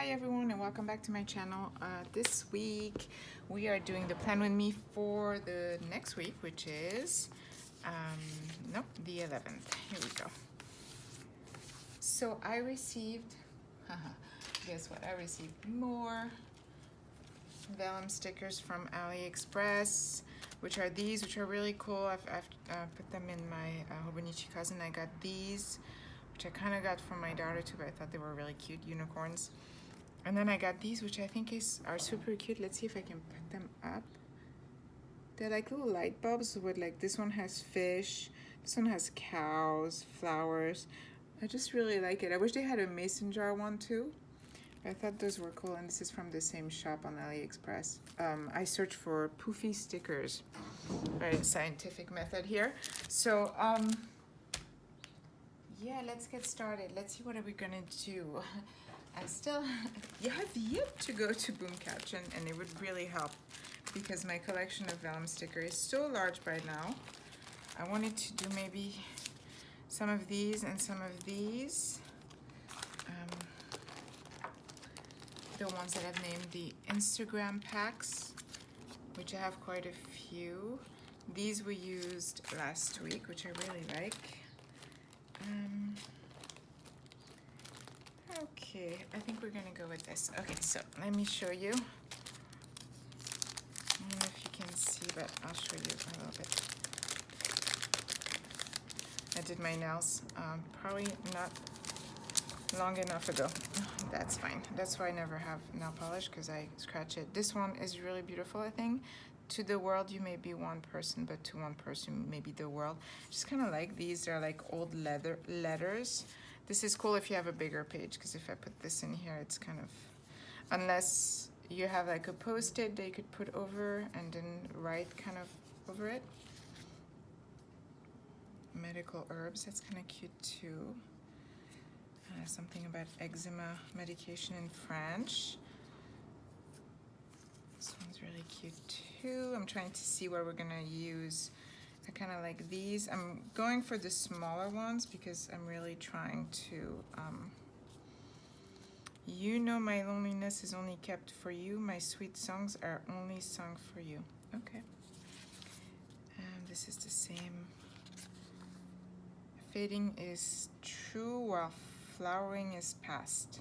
Hi everyone and welcome back to my channel. This week we are doing the plan with me for the next week, which is the 11th. Here we go. So I received guess what, I received more vellum stickers from AliExpress, which are these, which are really cool. I've put them in my Hobonichi cousin. I got these, which I kind of got from my daughter too, but I thought they were really cute unicorns. And then I got these, which I think are super cute. Let's see if I can put them up. They're like little light bulbs with, like, this one has fish, this one has cows, flowers. I just really like it. I wish they had a mason jar one too. I thought those were cool, and this is from the same shop on AliExpress. I searched for poofy stickers. Very scientific method here. So, yeah, let's get started. Let's see what are we gonna do. You have yet to go to Boom Couch, and it would really help because my collection of vellum stickers is so large by now. I wanted to do maybe some of these and some of these. The ones that I've named the Instagram packs, which I have quite a few. These we used last week, which I really like. Okay, I think we're gonna go with this. Okay, so let me show you. I don't know if you can see, but I'll show you a little bit. I did my nails probably not long enough ago. That's fine. That's why I never have nail polish, because I scratch it. This one is really beautiful, I think. To the world, you may be one person, but to one person, you may be the world. Just kind of like these. They're like old letters. This is cool if you have a bigger page, because if I put this in here, it's kind of, unless you have like a post-it that you could put over and then write kind of over it. Medical herbs, that's kind of cute too. Something about eczema medication in French. This one's really cute too. I'm trying to see what we're gonna use. I kind of like these. I'm going for the smaller ones because I'm really trying to, you know, my loneliness is only kept for you. My sweet songs are only sung for you. Okay. And this is the same. Fading is true while flowering is past.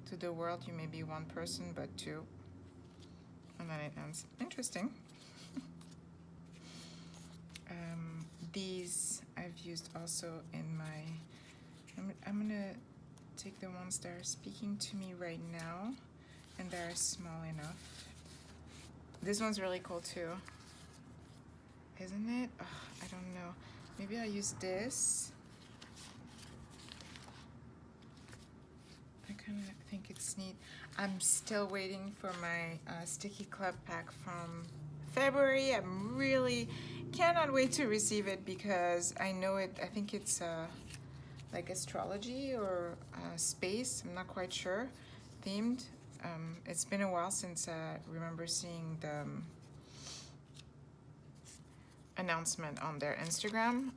To the world, you may be one person, but two. And then it ends. Interesting. These I've used also in my, I'm gonna take the ones that are speaking to me right now and that are small enough. This one's really cool too, isn't it? Oh, I don't know. Maybe I'll use this. I kind of think it's neat. I'm still waiting for my Sticky Club pack from February. I'm really cannot wait to receive it because I know it. I think it's like astrology or space. I'm not quite sure. Themed. It's been a while since I remember seeing the announcement on their Instagram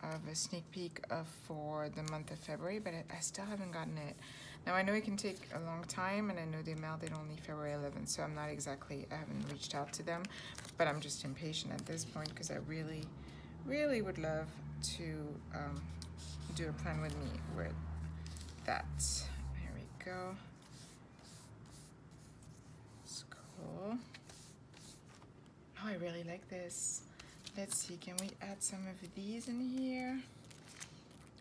of a sneak peek for the month of February, but I still haven't gotten it. Now I know it can take a long time, and I know they mailed it only February 11th, so I haven't reached out to them, but I'm just impatient at this point because I really, really would love to do a plan with me with that. Here we go. It's cool. Oh, I really like this. Let's see, can we add some of these in here?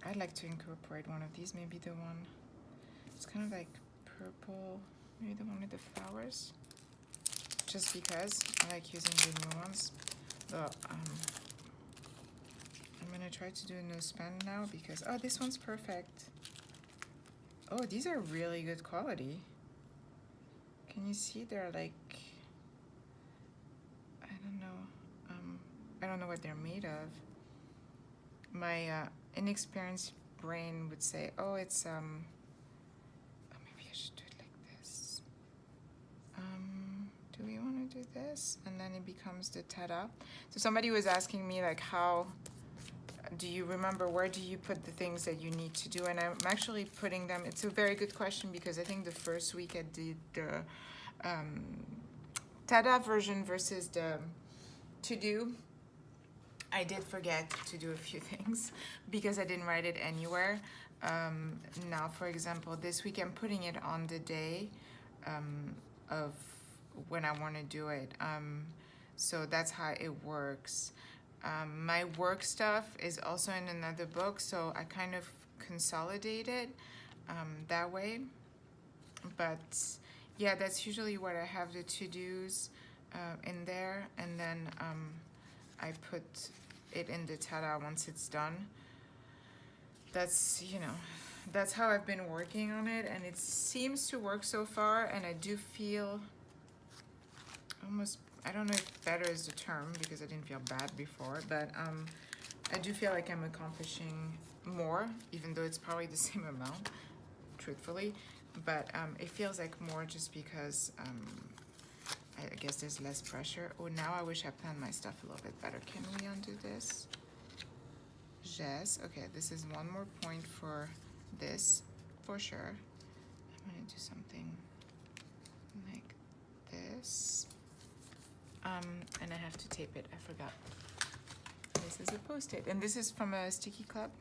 I'd like to incorporate one of these, maybe the one, it's kind of like purple, maybe the one with the flowers. Just because I like using the new ones. But I'm gonna try to do a no spend now because, oh, this one's perfect. Oh, these are really good quality. Can you see they're like, I don't know what they're made of. My inexperienced brain would say, oh, it's oh, maybe I should do it like this. Do we want to do this? And then it becomes the ta-da. So somebody was asking me like how do you remember where do you put the things that you need to do? And I'm actually putting them, it's a very good question, because I think the first week I did the Tada version versus the to-do. I did forget to do a few things because I didn't write it anywhere. Now, for example, this week I'm putting it on the day of when I want to do it. So that's how it works. My work stuff is also in another book, so I kind of consolidate it that way. But yeah, that's usually what I have, the to-dos in there, and then I put it in the Tada once it's done. That's, you know, that's how I've been working on it, and it seems to work so far, and I do feel almost, I don't know if better is the term because I didn't feel bad before, but I do feel like I'm accomplishing more, even though it's probably the same amount, truthfully, but it feels like more just because I guess there's less pressure. Oh, now I wish I planned my stuff a little bit better. Can we undo this? Yes, okay, this is one more point for this, for sure. I'm gonna do something like this. And I have to tape it, I forgot. This is a post-it, and this is from a sticky club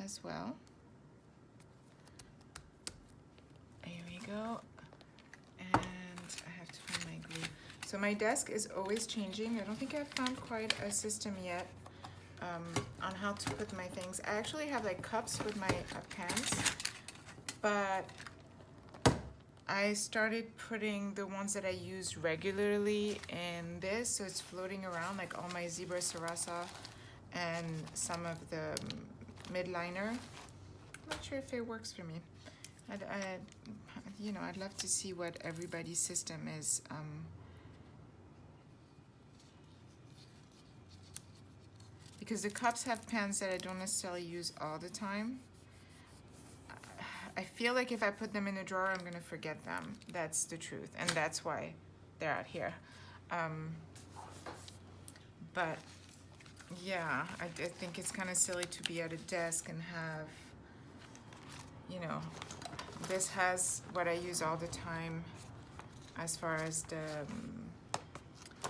as well. Here we go, and I have to find my glue. So my desk is always changing. I don't think I've found quite a system yet on how to put my things. I actually have like cups with my pans, but I started putting the ones that I use regularly in this, so it's floating around, like all my Zebra Sarasa and some of the midliner. I'm not sure if it works for me. You know, I'd love to see what everybody's system is. Because the cups have pans that I don't necessarily use all the time. I feel like if I put them in a drawer, I'm gonna forget them. That's the truth, and that's why they're out here. But yeah, I think it's kind of silly to be at a desk and have, you know, this has what I use all the time as far as the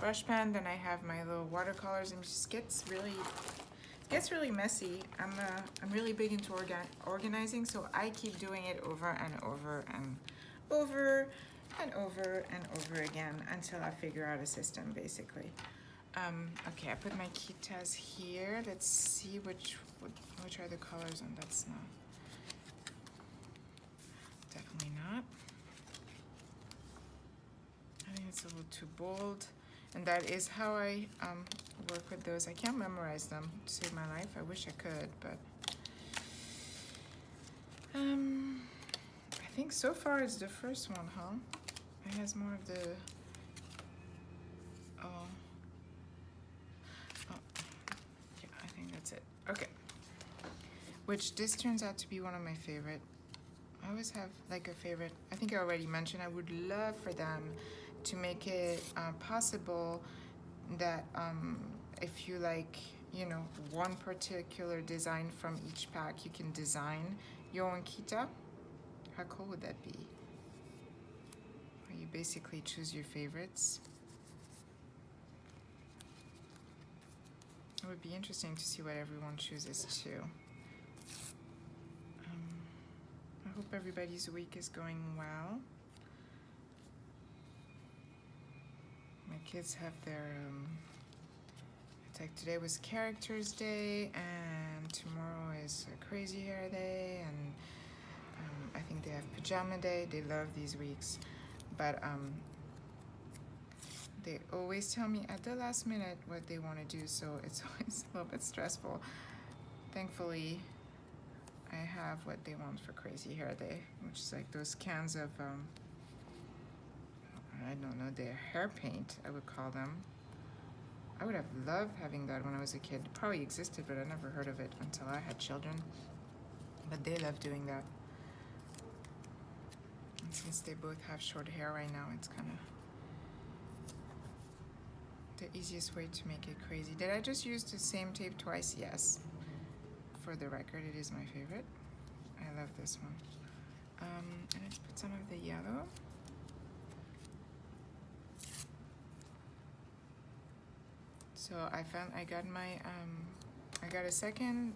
brush pen. Then I have my little watercolors, and it just gets really messy. I'm really big into organizing, so I keep doing it over and over and over and over and over again until I figure out a system, basically. Okay, I put my Kitas here. Let's see which are the colors, and that's not. Definitely not. I think it's a little too bold. And that is how I work with those. I can't memorize them to save my life. I wish I could, but I think so far it's the first one, huh? It has more of the yeah, I think that's it. Okay. Which this turns out to be one of my favorite. I always have like a favorite. I think I already mentioned I would love for them to make it possible that if you like, you know, one particular design from each pack, you can design your own kita. How cool would that be? Where you basically choose your favorites. It would be interesting to see what everyone chooses too. I hope everybody's week is going well. My kids have their, it's like today was Characters Day, and tomorrow is a Crazy Hair Day, and I think they have Pajama Day. They love these weeks, but they always tell me at the last minute what they want to do, so it's always a little bit stressful. Thankfully, I have what they want for Crazy Hair Day, which is like those cans of, I don't know, they're hair paint, I would call them. I would have loved having that when I was a kid. It probably existed, but I never heard of it until I had children. But they love doing that. And since they both have short hair right now, it's kind of the easiest way to make it crazy. Did I just use the same tape twice? Yes. For the record, it is my favorite. I love this one. And let's put some of the yellow. So I got a second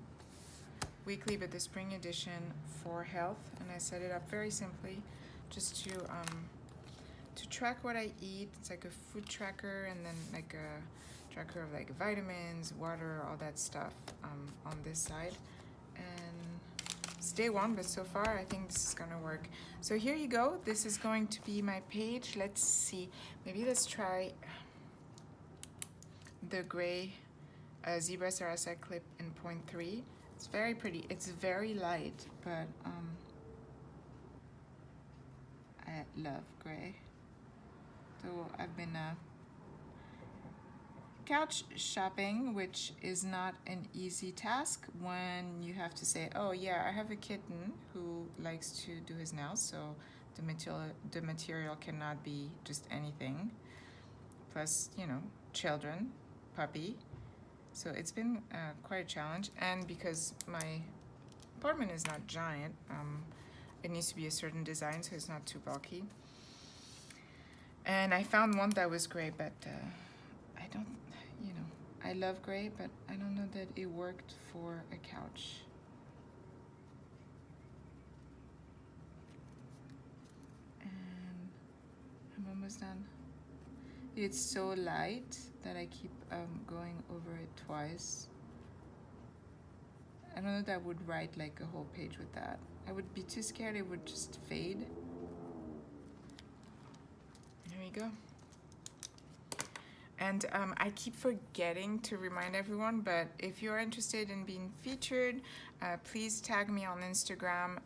weekly, but the spring edition for health, and I set it up very simply, just to track what I eat. It's like a food tracker, and then like a tracker of like vitamins, water, all that stuff on this side. And it's day one, but so far I think this is gonna work. So here you go. This is going to be my page. Let's see. Maybe let's try the gray zebra sarasa clip in 0.3. It's very pretty. It's very light, but I love gray. So I've been couch shopping, which is not an easy task when you have to say, oh yeah, I have a kitten who likes to do his nails, so the material cannot be just anything. Plus, you know, children, puppy. So it's been quite a challenge, and because my apartment is not giant, it needs to be a certain design so it's not too bulky. And I found one that was gray, but I don't, you know, I love gray, but I don't know that it worked for a couch. And I'm almost done. It's so light that I keep going over it twice. I don't know that I would write like a whole page with that. I would be too scared it would just fade. There we go. And I keep forgetting to remind everyone, but if you're interested in being featured, please tag me on Instagram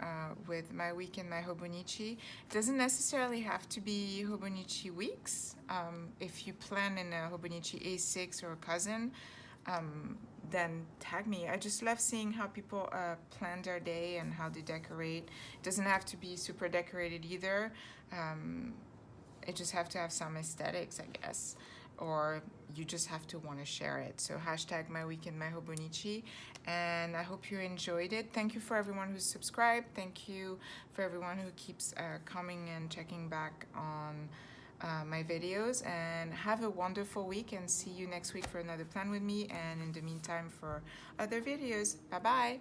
with my week in my Hobonichi. It doesn't necessarily have to be Hobonichi weeks. If you plan in a Hobonichi A6 or a cousin, then tag me. I just love seeing how people plan their day and how they decorate. It doesn't have to be super decorated either. It just have to have some aesthetics, I guess. Or you just have to want to share it. So hashtag my week in my Hobonichi, and I hope you enjoyed it. Thank you for everyone who's subscribed. Thank you for everyone who keeps coming and checking back on my videos, and have a wonderful week, and see you next week for another plan with me, and in the meantime for other videos. Bye bye.